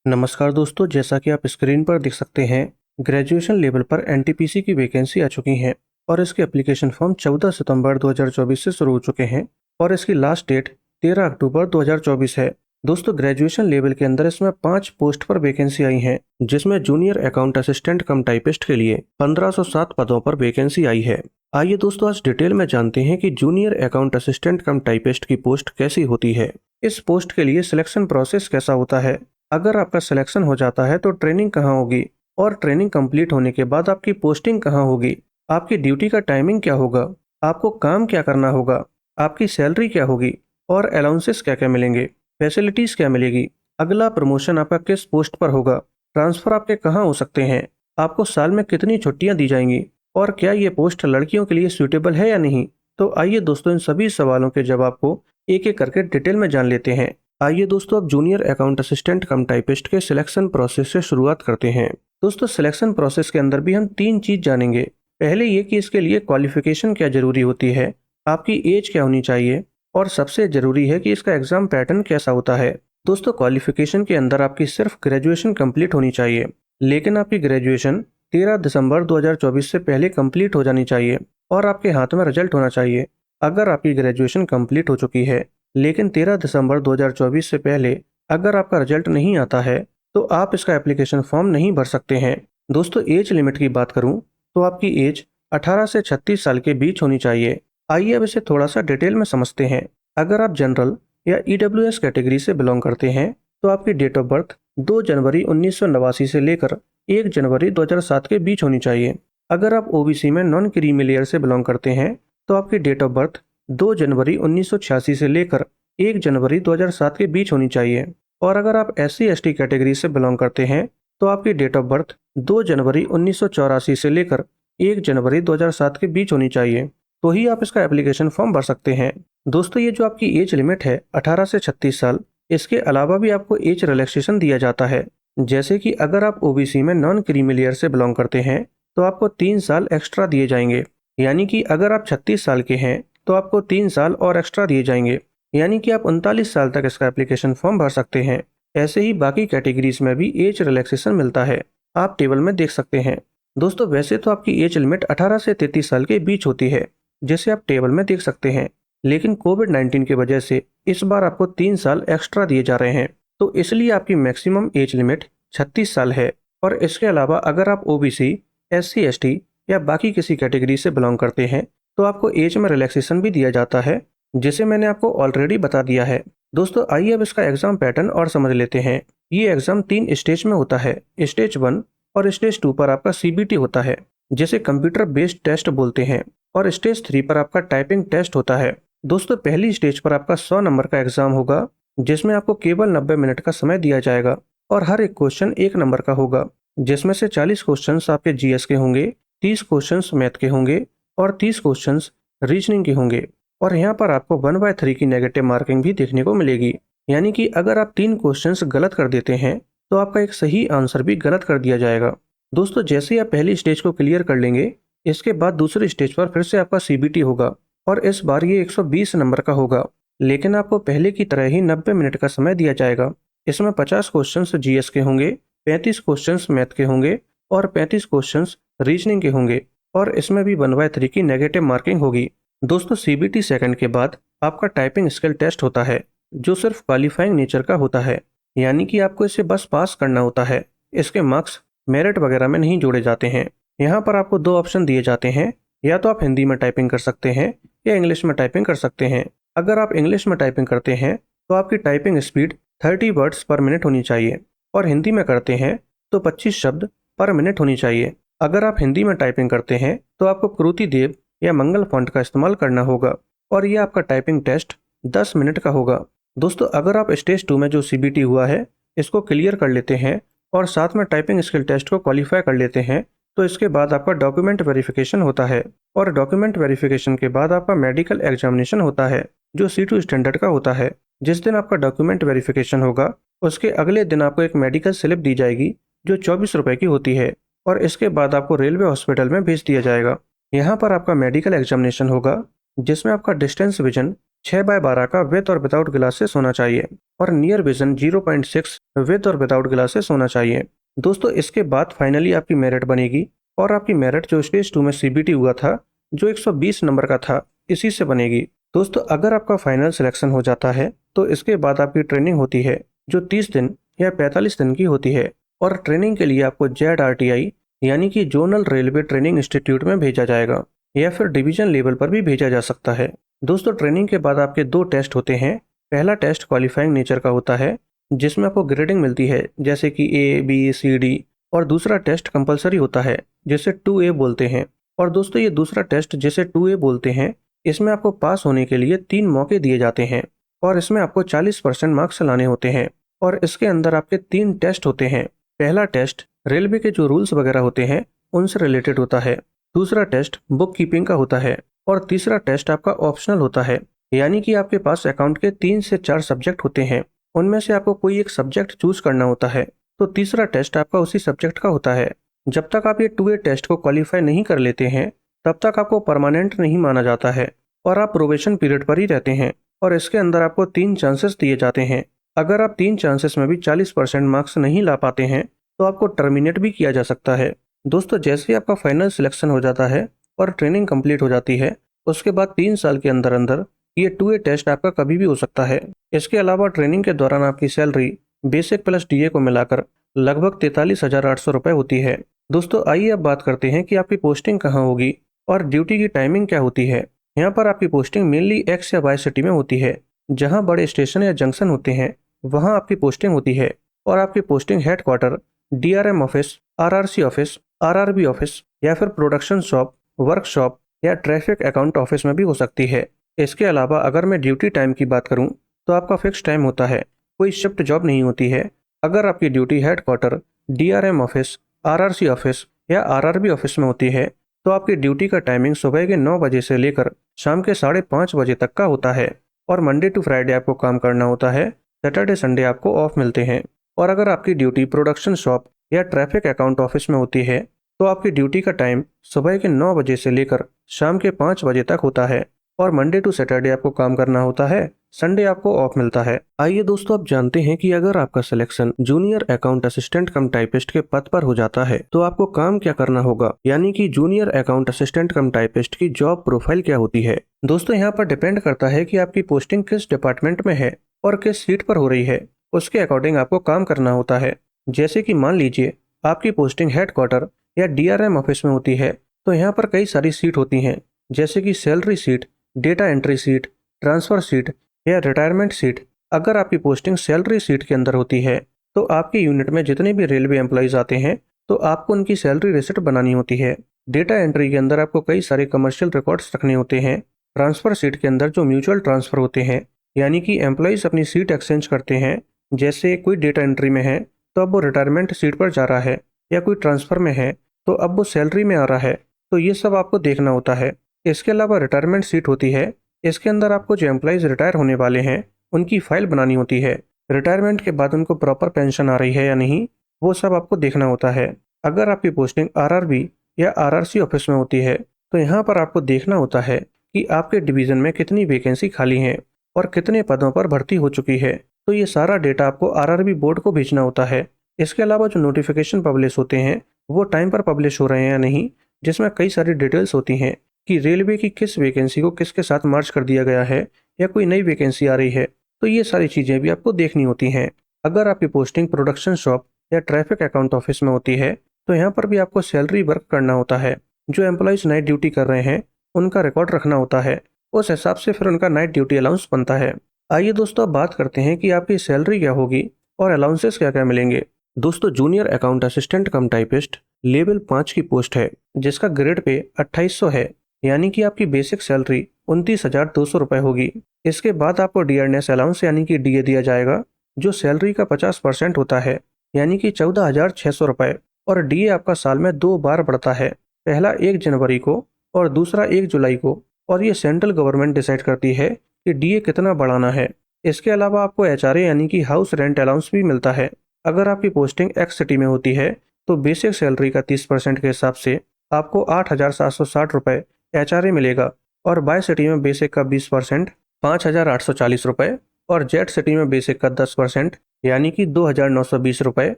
नमस्कार दोस्तों, जैसा कि आप स्क्रीन पर देख सकते हैं, ग्रेजुएशन लेवल पर एनटीपीसी की वैकेंसी आ चुकी हैं और इसके एप्लीकेशन फॉर्म 14 सितंबर 2024 से शुरू हो चुके हैं और इसकी लास्ट डेट 13 अक्टूबर 2024 है। दोस्तों, ग्रेजुएशन लेवल के अंदर इसमें 5 पोस्ट पर वैकेंसी आई हैं, जिसमें जूनियर अकाउंट असिस्टेंट कम टाइपिस्ट के लिए 1507 पदों पर वैकेंसी आई है। आइए दोस्तों, आज डिटेल में जानते हैं कि जूनियर अकाउंट असिस्टेंट कम टाइपिस्ट की पोस्ट कैसी होती है, इस पोस्ट के लिए सिलेक्शन प्रोसेस कैसा होता है, अगर आपका सिलेक्शन हो जाता है तो ट्रेनिंग कहाँ होगी और ट्रेनिंग कंप्लीट होने के बाद आपकी पोस्टिंग कहाँ होगी, आपकी ड्यूटी का टाइमिंग क्या होगा, आपको काम क्या करना होगा, आपकी सैलरी क्या होगी और अलाउंसेस क्या क्या मिलेंगे, फैसिलिटीज क्या मिलेगी, अगला प्रमोशन आपका किस पोस्ट पर होगा, ट्रांसफर आपके कहाँ हो सकते हैं, आपको साल में कितनी छुट्टियां दी जाएंगी और क्या ये पोस्ट लड़कियों के लिए सूटेबल है या नहीं। तो आइए दोस्तों, इन सभी सवालों के जवाब को एक एक करके डिटेल में जान लेते हैं। आइए दोस्तों, अब जूनियर अकाउंट असिस्टेंट कम टाइपिस्ट के सिलेक्शन प्रोसेस से शुरुआत करते हैं। दोस्तों, सिलेक्शन प्रोसेस के अंदर भी हम 3 चीज जानेंगे। पहले ये कि इसके लिए क्वालिफिकेशन क्या जरूरी होती है, आपकी एज क्या होनी चाहिए और सबसे जरूरी है कि इसका एग्जाम पैटर्न कैसा होता है। दोस्तों, क्वालिफिकेशन के अंदर आपकी सिर्फ ग्रेजुएशन कंप्लीट होनी चाहिए, लेकिन आपकी ग्रेजुएशन 13 दिसंबर 2024 से पहले कंप्लीट हो जानी चाहिए और आपके हाथ में रिजल्ट होना चाहिए। अगर आपकी ग्रेजुएशन कंप्लीट हो चुकी है लेकिन 13 दिसंबर 2024 से पहले अगर आपका रिजल्ट नहीं आता है तो आप इसका एप्लीकेशन फॉर्म नहीं भर सकते हैं। दोस्तों, एज लिमिट की बात करूं तो आपकी एज 18 से 36 साल के बीच होनी चाहिए। आइए अब इसे थोड़ा सा डिटेल में समझते हैं। अगर आप जनरल या ईडब्ल्यूएस कैटेगरी से बिलोंग करते हैं तो आपकी डेट ऑफ बर्थ 2 जनवरी 1989 से लेकर 1 जनवरी 2007 के बीच होनी चाहिए। अगर आप ओबीसी में नॉन क्रीमी लेयर से बिलोंग करते हैं तो आपकी डेट ऑफ बर्थ 2 जनवरी 1986 से लेकर 1 जनवरी 2007 के बीच होनी चाहिए। और अगर आप SC ST कैटेगरी से बिलोंग करते हैं तो आपकी डेट ऑफ बर्थ 2 जनवरी 1984 से लेकर 1 जनवरी 2007 के बीच होनी चाहिए, तो ही आप इसका एप्लीकेशन फॉर्म भर सकते हैं। दोस्तों, ये जो आपकी एज लिमिट है 18 से 36 साल, इसके अलावा भी आपको एज रिलैक्सेशन दिया जाता है। जैसे कि अगर आप ओबीसी में नॉन क्रीमी लेयर से बिलोंग करते हैं तो आपको 3 साल एक्स्ट्रा दिए जाएंगे, यानी कि अगर आप 36 साल के हैं तो आपको 3 साल और एक्स्ट्रा दिए जाएंगे, यानी कि आप 39 साल तक इसका एप्लीकेशन फॉर्म भर सकते हैं। ऐसे ही बाकी कैटेगरीज में भी एज रिलैक्सेशन मिलता है, आप टेबल में देख सकते हैं। दोस्तों, वैसे तो आपकी एज लिमिट 18 से 33 साल के बीच होती है, जैसे आप टेबल में देख सकते हैं, लेकिन कोविड-19 की वजह से इस बार आपको 3 साल एक्स्ट्रा दिए जा रहे हैं, तो इसलिए आपकी मैक्सिमम एज लिमिट 36 साल है। और इसके अलावा अगर आप ओबीसी, SC ST या बाकी किसी कैटेगरी से बिलोंग करते हैं तो आपको एज में रिलैक्सेशन भी दिया जाता है, जिसे मैंने आपको ऑलरेडी बता दिया है। दोस्तों, आइए अब इसका एग्जाम पैटर्न और समझ लेते हैं। ये एग्जाम 3 स्टेज में होता है। स्टेज 1 और स्टेज 2 पर आपका CBT होता है, जिसे कंप्यूटर बेस्ड टेस्ट बोलते हैं, और स्टेज 3 पर आपका टाइपिंग टेस्ट होता है। दोस्तों, पहली स्टेज पर आपका 100 नंबर का एग्जाम होगा, जिसमें आपको केवल 90 मिनट का समय दिया जाएगा और हर एक क्वेश्चन 1 नंबर का होगा, जिसमें से 40 क्वेश्चन आपके GS के होंगे, 30 क्वेश्चन मैथ के होंगे और 30 क्वेश्चंस रीजनिंग के होंगे। और यहाँ पर आपको 1/3 की नेगेटिव मार्किंग भी देखने को मिलेगी, यानी कि अगर आप 3 क्वेश्चंस गलत कर देते हैं तो आपका एक सही आंसर भी गलत कर दिया जाएगा। दोस्तों, जैसे ही आप पहली स्टेज को क्लियर कर लेंगे, इसके बाद दूसरी स्टेज पर फिर से आपका CBT होगा और इस बार ये 120 नंबर का होगा, लेकिन आपको पहले की तरह ही 90 मिनट का समय दिया जाएगा। इसमें 50 क्वेश्चन GS के होंगे, 35 क्वेश्चन मैथ के होंगे और 35 क्वेश्चन रीजनिंग के होंगे, और इसमें भी 1/3 की नेगेटिव मार्किंग होगी। दोस्तों, CBT सेकंड के बाद आपका टाइपिंग स्किल टेस्ट होता है, जो सिर्फ क्वालिफाइंग नेचर का होता है, यानी कि आपको इसे बस पास करना होता है। इसके मार्क्स मेरिट वगैरह में नहीं जोड़े जाते हैं। यहाँ पर आपको 2 ऑप्शन दिए जाते हैं, या तो आप हिंदी में टाइपिंग कर सकते हैं या इंग्लिश में टाइपिंग कर सकते हैं। अगर आप इंग्लिश में टाइपिंग करते हैं तो आपकी टाइपिंग स्पीड 30 वर्ड्स पर मिनट होनी चाहिए, और हिंदी में करते हैं तो 25 शब्द पर मिनट होनी चाहिए। अगर आप हिंदी में टाइपिंग करते हैं तो आपको क्रुति देव या मंगल फॉन्ट का इस्तेमाल करना होगा, और यह आपका टाइपिंग टेस्ट 10 मिनट का होगा। दोस्तों, अगर आप स्टेज 2 में जो CBT हुआ है इसको क्लियर कर लेते हैं और साथ में टाइपिंग स्किल टेस्ट को क्वालिफाई कर लेते हैं, तो इसके बाद आपका डॉक्यूमेंट वेरिफिकेशन होता है, और डॉक्यूमेंट वेरिफिकेशन के बाद आपका मेडिकल एग्जामिनेशन होता है, जो C2 स्टैंडर्ड का होता है। जिस दिन आपका डॉक्यूमेंट वेरिफिकेशन होगा उसके अगले दिन आपको एक मेडिकल स्लिप दी जाएगी, जो 24 रुपए की होती है, और इसके बाद आपको रेलवे हॉस्पिटल में भेज दिया जाएगा। यहाँ पर आपका मेडिकल एग्जामिनेशन होगा, जिसमें आपका डिस्टेंस विजन 6/12 का विद और विदाउट ग्लासेस होना चाहिए, और नियर विजन 0.6 विद और विदाउट ग्लासेस होना चाहिए। दोस्तों इसके बाद फाइनली आपकी मेरिट बनेगी और आपकी मेरिट जो स्टेज 2 में सीबीटी हुआ था, जो 120 नंबर का था, इसी से बनेगी। दोस्तों अगर आपका फाइनल सिलेक्शन हो जाता है तो इसके बाद आपकी ट्रेनिंग होती है, जो 30 दिन या 45 दिन की होती है, और ट्रेनिंग के लिए आपको ZRTI यानी कि जोनल रेलवे ट्रेनिंग इंस्टीट्यूट में भेजा जाएगा या फिर डिवीजन लेवल पर भी भेजा जा सकता है। दोस्तों ट्रेनिंग के बाद आपके 2 टेस्ट होते हैं। पहला टेस्ट क्वालिफाइंग नेचर का होता है, जिसमें आपको ग्रेडिंग मिलती है जैसे कि A, B, C, D, और दूसरा टेस्ट कंपलसरी होता है जिसे 2A बोलते हैं। और दोस्तों ये दूसरा टेस्ट जिसे 2A बोलते हैं, इसमें आपको पास होने के लिए 3 मौके दिए जाते हैं और इसमें आपको 40% मार्क्स लाने होते हैं। और इसके अंदर आपके 3 टेस्ट होते हैं। पहला टेस्ट रेलवे के जो रूल्स वगैरह होते हैं उनसे रिलेटेड होता है, दूसरा टेस्ट बुक कीपिंग का होता है और तीसरा टेस्ट आपका ऑप्शनल होता है, यानी कि आपके पास अकाउंट के 3 से 4 सब्जेक्ट होते हैं, उनमें से आपको कोई एक सब्जेक्ट चूज करना होता है, तो तीसरा टेस्ट आपका उसी सब्जेक्ट का होता है। जब तक आप ये 2A टेस्ट को क्वालिफाई नहीं कर लेते हैं तब तक आपको परमानेंट नहीं माना जाता है और आप प्रोबेशन पीरियड पर ही रहते हैं। और इसके अंदर आपको 3 चांसेस दिए जाते हैं। अगर आप 3 चांसेस में भी 40% मार्क्स नहीं ला पाते हैं तो आपको टर्मिनेट भी किया जा सकता है। दोस्तों जैसे ही आपका फाइनल सिलेक्शन हो जाता है और ट्रेनिंग कंप्लीट हो जाती है, उसके बाद 3 साल के अंदर अंदर ये 2A टेस्ट आपका कभी भी हो सकता है। इसके अलावा ट्रेनिंग के दौरान आपकी सैलरी बेसिक प्लस DA को मिलाकर लगभग 43,800 रुपये होती है। दोस्तों आइए अब बात करते हैं कि आपकी पोस्टिंग कहाँ होगी और ड्यूटी की टाइमिंग क्या होती है। यहाँ पर आपकी पोस्टिंग मेनली X या Y सिटी में होती है। जहाँ बड़े स्टेशन या जंक्शन होते हैं वहाँ आपकी पोस्टिंग होती है और आपकी posting headquarter, DRM office, RRC office, RRB office या फिर प्रोडक्शन शॉप, वर्कशॉप या ट्रैफिक अकाउंट ऑफिस में भी हो सकती है। इसके अलावा अगर मैं ड्यूटी टाइम की बात करूं तो आपका फिक्स टाइम होता है, कोई शिफ्ट जॉब नहीं होती है। अगर आपकी duty headquarter, DRM office, RRC office या RRB ऑफिस में होती है तो आपकी ड्यूटी का टाइमिंग सुबह के 9 बजे से लेकर शाम के 5:30 बजे तक का होता है और मंडे टू फ्राइडे आपको काम करना होता है, सैटरडे संडे आपको ऑफ मिलते हैं। और अगर आपकी ड्यूटी प्रोडक्शन शॉप या ट्रैफिक अकाउंट ऑफिस में होती है तो आपकी ड्यूटी का टाइम सुबह के 9 बजे से लेकर शाम के 5 बजे तक होता है और मंडे टू सैटरडे आपको काम करना होता है, संडे आपको ऑफ मिलता है। आइए दोस्तों आप जानते हैं कि अगर आपका सिलेक्शन जूनियर अकाउंट असिस्टेंट कम टाइपिस्ट के पद पर हो जाता है तो आपको काम क्या करना होगा, यानी कि जूनियर अकाउंट असिस्टेंट कम टाइपिस्ट की जॉब प्रोफाइल क्या होती है। दोस्तों यहाँ पर डिपेंड करता है कि आपकी पोस्टिंग किस डिपार्टमेंट में है और किस सीट पर हो रही है, उसके अकॉर्डिंग आपको काम करना होता है। जैसे कि मान लीजिए आपकी पोस्टिंग हेडक्वार्टर या DRM ऑफिस में होती है तो यहाँ पर कई सारी सीट होती हैं, जैसे कि salary seat, data entry seat, transfer seat या रिटायरमेंट सीट। अगर आपकी पोस्टिंग सैलरी सीट के अंदर होती है तो आपके यूनिट में जितने भी रेलवे एम्प्लॉइज आते हैं तो आपको उनकी सैलरी रिसिप्ट बनानी होती है। डेटा एंट्री के अंदर आपको कई सारे कमर्शियल रिकॉर्ड्स रखने होते हैं। ट्रांसफर सीट के अंदर जो म्यूचुअल ट्रांसफर होते हैं, यानी कि एम्प्लॉइज अपनी सीट एक्सचेंज करते हैं, जैसे कोई डेटा एंट्री में है तो अब वो रिटायरमेंट सीट पर जा रहा है, या कोई ट्रांसफर में है तो अब वो सैलरी में आ रहा है, तो ये सब आपको देखना होता है। इसके अलावा रिटायरमेंट सीट होती है, इसके अंदर आपको जो एम्प्लॉइज रिटायर होने वाले हैं उनकी फाइल बनानी होती है। रिटायरमेंट के बाद उनको प्रॉपर पेंशन आ रही है या नहीं, वो सब आपको देखना होता है। अगर आपकी पोस्टिंग RRB या RRC ऑफिस में होती है तो यहाँ पर आपको देखना होता है कि आपके डिवीजन में कितनी वैकेंसी खाली हैं और कितने पदों पर भर्ती हो चुकी है, तो ये सारा डेटा आपको RRB बोर्ड को भेजना होता है। इसके अलावा जो नोटिफिकेशन पब्लिश होते हैं वो टाइम पर पब्लिश हो रहे हैं या नहीं, जिसमें कई सारी डिटेल्स होती हैं कि रेलवे की किस वैकेंसी को किसके साथ मर्ज कर दिया गया है या कोई नई वैकेंसी आ रही है, तो ये सारी चीज़ें भी आपको देखनी होती हैं। अगर आपकी पोस्टिंग प्रोडक्शन शॉप या ट्रैफिक अकाउंट ऑफिस में होती है तो यहाँ पर भी आपको सैलरी वर्क करना होता है। जो एम्प्लॉइज नाइट ड्यूटी कर रहे हैं उनका रिकॉर्ड रखना होता है, उस हिसाब से फिर उनका नाइट ड्यूटी अलाउंस बनता है। आइए दोस्तों अब बात करते हैं कि आपकी सैलरी क्या होगी और अलाउंसेस क्या क्या मिलेंगे। दोस्तों जूनियर अकाउंट असिस्टेंट कम टाइपिस्ट लेवल 5 की पोस्ट है, जिसका ग्रेड पे 2800 है, यानी कि आपकी बेसिक सैलरी 29,200 रुपये होगी। इसके बाद आपको डियरनेस अलाउंस यानी कि DA दिया जाएगा, जो सैलरी का 50% होता है, यानी कि 14,600 रुपये। और DA आपका साल में 2 बार बढ़ता है, पहला 1 जनवरी को और दूसरा 1 जुलाई को, और ये सेंट्रल गवर्नमेंट डिसाइड करती है कि DA कितना बढ़ाना है। इसके अलावा आपको HRA यानी कि हाउस रेंट अलाउंस भी मिलता है। अगर आपकी पोस्टिंग X सिटी में होती है तो बेसिक सैलरी का 30% के हिसाब से आपको 8,760 रुपये HRA मिलेगा और बाय सिटी में बेसिक का 20% 5,840 रुपये और जेट सिटी में बेसिक का 10% यानी कि 2,920 रुपये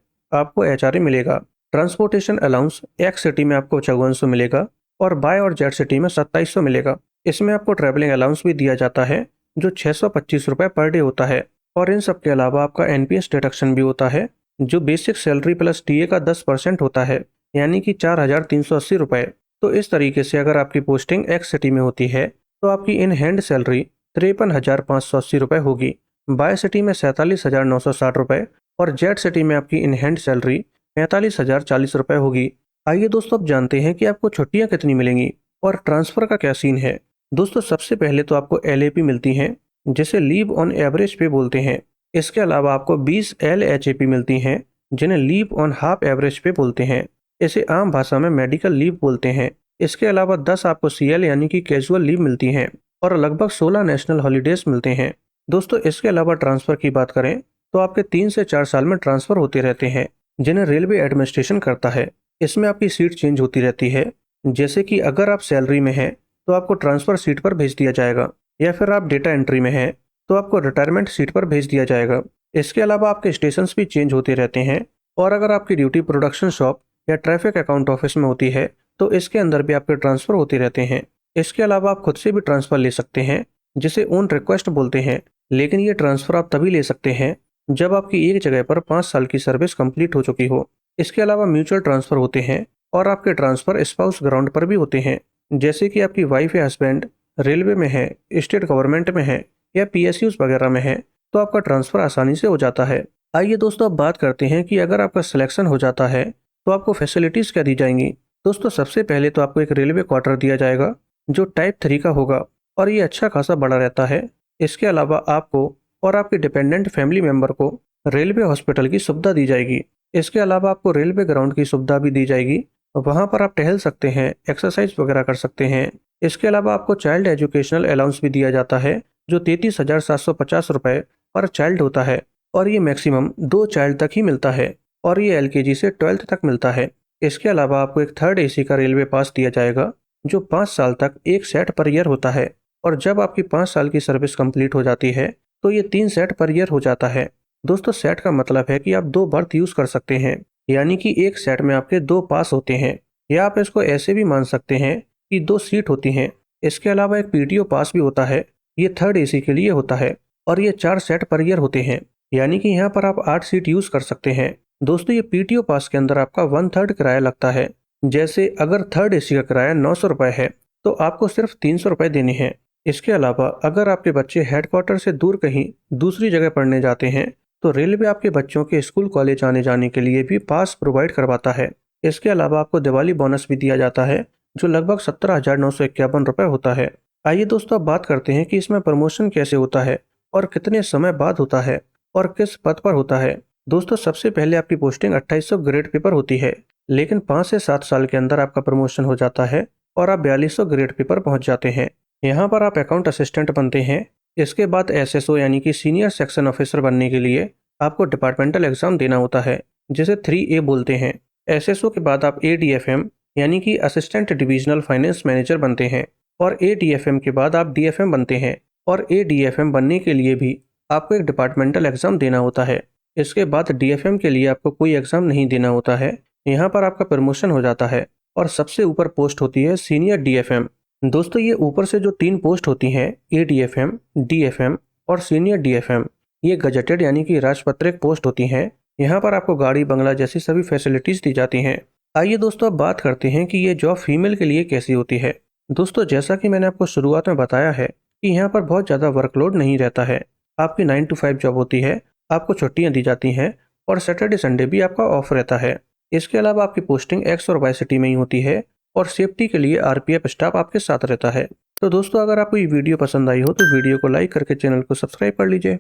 आपको HRA मिलेगा। ट्रांसपोर्टेशन अलाउंस एक्स सिटी में आपको 5400 मिलेगा और बाय और जेट सिटी में 2700 मिलेगा। इसमें आपको ट्रैवलिंग अलाउंस भी दिया जाता है जो 625 रुपये पर डे होता है। और इन सब के अलावा आपका NPS डिडक्शन भी होता है जो बेसिक सैलरी प्लस TA का 10% होता है यानी कि 4,380 रुपये। तो इस तरीके से अगर आपकी पोस्टिंग एक्स सिटी में होती है तो आपकी इन हैंड सैलरी 53,580 रुपये होगी, बाय सिटी में 47,960 रुपये और जेट सिटी में आपकी इन हैंड सैलरी 45,040 रुपये होगी। आइए दोस्तों अब जानते हैं कि आपको छुट्टियां कितनी मिलेंगी और ट्रांसफर का क्या सीन है। दोस्तों सबसे पहले तो आपको LAP मिलती हैं जिसे लीव ऑन एवरेज पे बोलते हैं। इसके अलावा आपको 20 LHAP मिलती हैं जिन्हें लीव ऑन हाफ एवरेज पे बोलते हैं। इसे आम भाषा में मेडिकल लीव बोलते हैं। इसके अलावा 10 आपको CL यानी कि कैजुअल लीव मिलती हैं और लगभग 16 नेशनल हॉलीडेज मिलते हैं। दोस्तों इसके अलावा ट्रांसफर की बात करें तो आपके 3 से 4 साल में ट्रांसफर होते रहते हैं जिन्हें रेलवे एडमिनिस्ट्रेशन करता है। इसमें आपकी सीट चेंज होती रहती है, जैसे कि अगर आप सैलरी में हैं तो आपको ट्रांसफर सीट पर भेज दिया जाएगा या फिर आप डेटा एंट्री में हैं तो आपको रिटायरमेंट सीट पर भेज दिया जाएगा। इसके अलावा आपके स्टेशन भी चेंज होते रहते हैं और अगर आपकी ड्यूटी प्रोडक्शन शॉप या ट्रैफिक अकाउंट ऑफिस में होती है तो इसके अंदर भी आपके ट्रांसफर होते रहते हैं। इसके अलावा आप खुद से भी ट्रांसफर ले सकते हैं जिसे ऑन रिक्वेस्ट बोलते हैं, लेकिन ये ट्रांसफर आप तभी ले सकते हैं जब आपकी एक जगह पर 5 साल की सर्विस कंप्लीट हो चुकी हो। इसके अलावा म्यूचुअल ट्रांसफर होते हैं और आपके ट्रांसफर स्पाउस ग्राउंड पर भी होते हैं, जैसे कि आपकी वाइफ या हस्बैंड रेलवे में है, स्टेट गवर्नमेंट में है या PSUs वगैरह में है तो आपका ट्रांसफर आसानी से हो जाता है। आइए दोस्तों अब बात करते हैं कि अगर आपका सिलेक्शन हो जाता है तो आपको फैसिलिटीज क्या दी जाएंगी। दोस्तों सबसे पहले तो आपको एक रेलवे क्वार्टर दिया जाएगा जो टाइप 3 का होगा और ये अच्छा खासा बड़ा रहता है। इसके अलावा आपको और आपके डिपेंडेंट फैमिली मेंबर को रेलवे हॉस्पिटल की सुविधा दी जाएगी। इसके अलावा आपको रेलवे ग्राउंड की सुविधा भी दी जाएगी, वहां पर आप टहल सकते हैं, एक्सरसाइज वगैरह कर सकते हैं। इसके अलावा आपको चाइल्ड एजुकेशनल अलाउंस भी दिया जाता है जो 33,750 रुपये पर चाइल्ड होता है और ये मैक्सिमम 2 चाइल्ड तक ही मिलता है और ये LKG से 12th तक मिलता है। इसके अलावा आपको एक 3rd AC का रेलवे पास दिया जाएगा जो 5 साल तक एक सेट पर ईयर होता है और जब आपकी 5 साल की सर्विस कंप्लीट हो जाती है तो ये 3 सेट पर ईयर हो जाता है। दोस्तों सेट का मतलब है कि आप 2 बर्थ यूज कर सकते हैं, यानी कि एक सेट में आपके 2 पास होते हैं, या आप इसको ऐसे भी मान सकते हैं कि 2 सीट होती हैं। इसके अलावा एक PTO पास भी होता है, ये 3rd AC के लिए होता है और ये 4 सेट पर ईयर होते हैं, यानी कि यहाँ पर आप 8 सीट यूज कर सकते हैं। दोस्तों ये PTO पास के अंदर आपका 1/3 किराया लगता है। जैसे अगर 3rd AC का किराया 900 रुपये है तो आपको सिर्फ 300 रुपये देने हैं। इसके अलावा अगर आपके बच्चे हेडक्वार्टर से दूर कहीं दूसरी जगह पढ़ने जाते हैं तो रेलवे आपके बच्चों के स्कूल कॉलेज आने जाने के लिए भी पास प्रोवाइड करवाता है। इसके अलावा आपको दिवाली बोनस भी दिया जाता है जो लगभग 17,951 रुपये होता है। आइए दोस्तों अब बात करते हैं कि इसमें प्रमोशन कैसे होता है और कितने समय बाद होता है और किस पद पर होता है। दोस्तों सबसे पहले आपकी पोस्टिंग 2800 ग्रेड पे पर होती है, लेकिन 5 से 7 साल के अंदर आपका प्रमोशन हो जाता है और आप 4200 ग्रेड पे पर पहुंच जाते हैं। यहाँ पर आप अकाउंट असिस्टेंट बनते हैं। इसके बाद SSO यानी कि सीनियर सेक्शन ऑफिसर बनने के लिए आपको डिपार्टमेंटल एग्जाम देना होता है जिसे 3A बोलते हैं। SSO के बाद आप ADFM यानी कि असिस्टेंट डिविजनल फाइनेंस मैनेजर बनते हैं और ADFM के बाद आप DFM बनते हैं और ADFM बनने के लिए भी आपको एक डिपार्टमेंटल एग्जाम देना होता है। इसके बाद DFM के लिए आपको कोई एग्जाम नहीं देना होता है, यहाँ पर आपका प्रमोशन हो जाता है और सबसे ऊपर पोस्ट होती है सीनियर DFM। दोस्तों ये ऊपर से जो 3 पोस्ट होती हैं ADFM, DFM और सीनियर DFM, ये गजेटेड यानी कि राजपत्रित पोस्ट होती हैं। यहाँ पर आपको गाड़ी बंगला जैसी सभी फैसिलिटीज दी जाती हैं। आइए दोस्तों अब बात करते हैं कि ये जॉब फीमेल के लिए कैसी होती है। दोस्तों जैसा कि मैंने आपको शुरुआत में बताया है कि यहाँ पर बहुत ज़्यादा वर्कलोड नहीं रहता है। आपकी 9 to 5 जॉब होती है, आपको छुट्टियाँ दी जाती हैं और सैटरडे संडे भी आपका ऑफ रहता है। इसके अलावा आपकी पोस्टिंग एक्स और वाई सिटी में ही होती है और सेफ्टी के लिए RPF स्टाफ आपके साथ रहता है। तो दोस्तों अगर आपको ये वीडियो पसंद आई हो तो वीडियो को लाइक करके चैनल को सब्सक्राइब कर लीजिए।